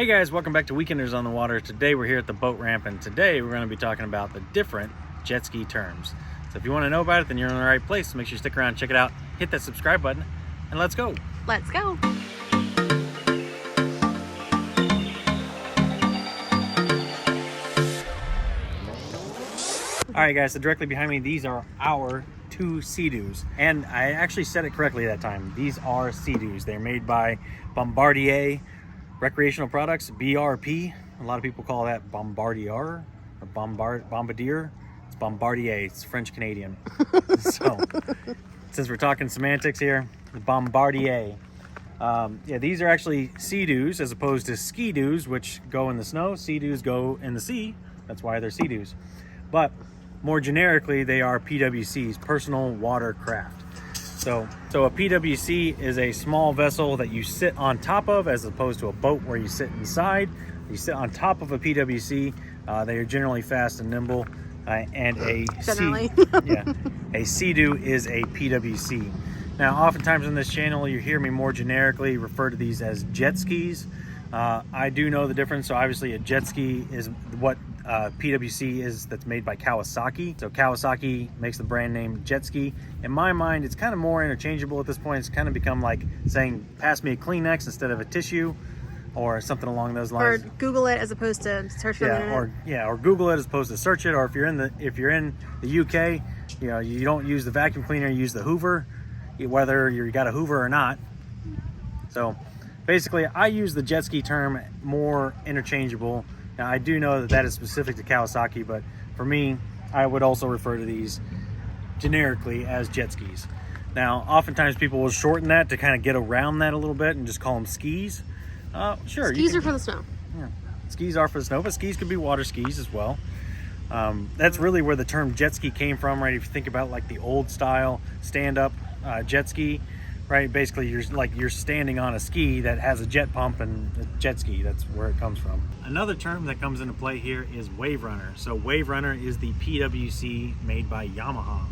Hey guys, welcome back to Weekenders on the Water. Today we're here at the boat ramp, and today we're going to be talking about the different jet ski terms. So if you want to know about it, then you're in the right place. So make sure you stick around, check it out, hit that subscribe button, and let's go. Let's go. All right guys, so directly behind me, these are our two Sea-Doos. And I actually said it correctly that time. These are Sea-Doos. They're made by Bombardier Recreational Products, BRP. A lot of people call that Bombardier or Bombardier. It's Bombardier, it's French Canadian. So since we're talking semantics here, Bombardier. Yeah, these are actually Sea-Doos as opposed to Ski-Doos, which go in the snow. Sea-Doos go in the sea. That's why they're Sea-Doos. But more generically, they are PWCs, personal watercraft. So a PWC is a small vessel that you sit on top of, as opposed to a boat where you sit inside. You sit on top of a PWC. They are generally fast and nimble. And a Sea-Doo is a PWC. Now, oftentimes on this channel, you hear me more generically refer to these as jet skis. I do know the difference. So obviously a jet ski is what PWC is, that's made by Kawasaki. So Kawasaki makes the brand name Jetski. In my mind, it's kind of more interchangeable at this point. It's kind of become like saying, pass me a Kleenex instead of a tissue, or something along those lines. Or Google it as opposed to search it. Or Google it as opposed to search it. Or if you're in the UK, you know, you don't use the vacuum cleaner, you use the Hoover, whether you got a Hoover or not. So basically, I use the jet ski term more interchangeable. Now, I do know that is specific to Kawasaki, but for me, I would also refer to these generically as jet skis. Now, oftentimes people will shorten that to kind of get around that a little bit and just call them skis. Sure. Skis are for the snow. Yeah, skis are for the snow, but skis could be water skis as well. That's really where the term jet ski came from, right? If you think about like the old style stand-up jet ski, right? Basically, you're standing on a ski that has a jet pump and a jet ski. That's where it comes from. Another term that comes into play here is wave runner. So wave runner is the PWC made by Yamaha.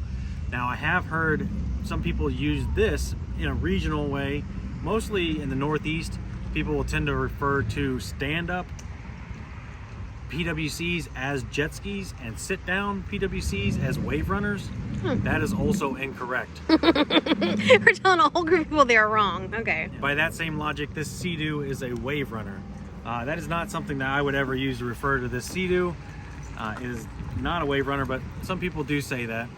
Now, I have heard some people use this in a regional way. Mostly in the Northeast, people will tend to refer to stand-up PWCs as jet skis and sit-down PWCs as wave runners. That is also incorrect. We're telling a whole group of people they are wrong. Okay. By that same logic, this Sea-Doo is a wave runner. That is not something that I would ever use to refer to this Sea-Doo. It is not a wave runner, but some people do say that.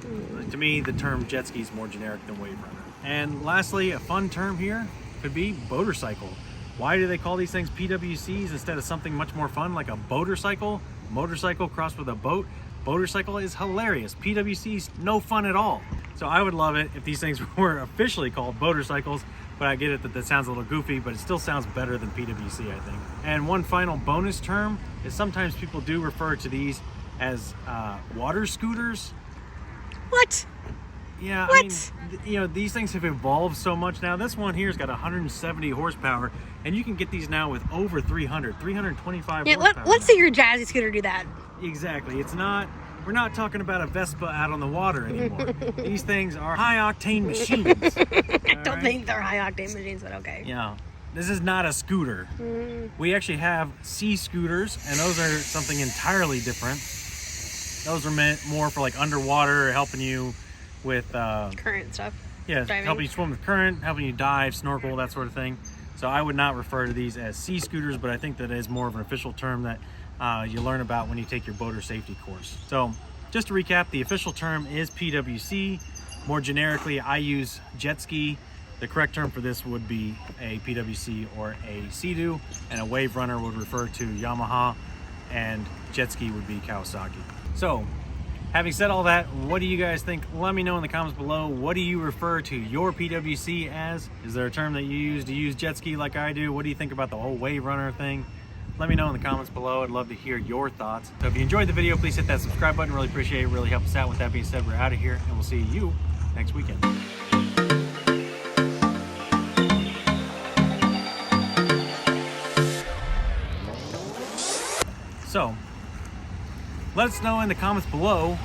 To me, the term jet ski is more generic than wave runner. And lastly, a fun term here could be Boatercycle. Why do they call these things PWCs instead of something much more fun like a Boatercycle? Motorcycle crossed with a boat. Boatercycle is hilarious. PWCs, no fun at all. So I would love it if these things were officially called Boatercycles, but I get it that sounds a little goofy, but it still sounds better than PWC, I think. And one final bonus term is sometimes people do refer to these as water scooters. What? Yeah, what? I mean, you know, these things have evolved so much now. This one here's got 170 horsepower, and you can get these now with over 325 horsepower. Let's see your jazzy scooter do that. Exactly. We're not talking about a Vespa out on the water anymore. These things are high-octane machines. I don't think they're high-octane machines, but okay. Yeah. This is not a scooter. We actually have sea scooters, and those are something entirely different. Those are meant more for like underwater, helping you with current stuff. Yeah, diving. helping you swim with current, helping you dive, snorkel, that sort of thing. So I would not refer to these as sea scooters, but I think that is more of an official term that you learn about when you take your boater safety course. So just to recap, the official term is PWC. More generically, I use jet ski. The correct term for this would be a PWC or a Sea-Doo, and a wave runner would refer to Yamaha, and jet ski would be Kawasaki. So having said all that, what do you guys think? Let me know in the comments below. What do you refer to your PWC as? Is there a term that you use? Do you use jet ski like I do? What do you think about the whole wave runner thing? Let me know in the comments below. I'd love to hear your thoughts. So if you enjoyed the video, please hit that subscribe button. Really appreciate it. Really help us out. With that being said, we're out of here, and we'll see you next weekend. So let us know in the comments below,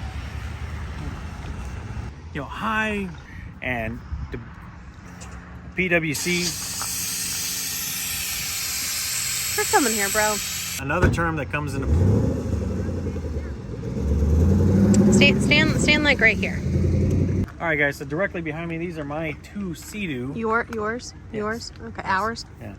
you know, hi, and the PWC We're coming here, bro. Another term that comes into Stand like right here. All right, guys. So directly behind me, these are my two Sea-Doo. Yours? Yes. Okay, ours. Yeah.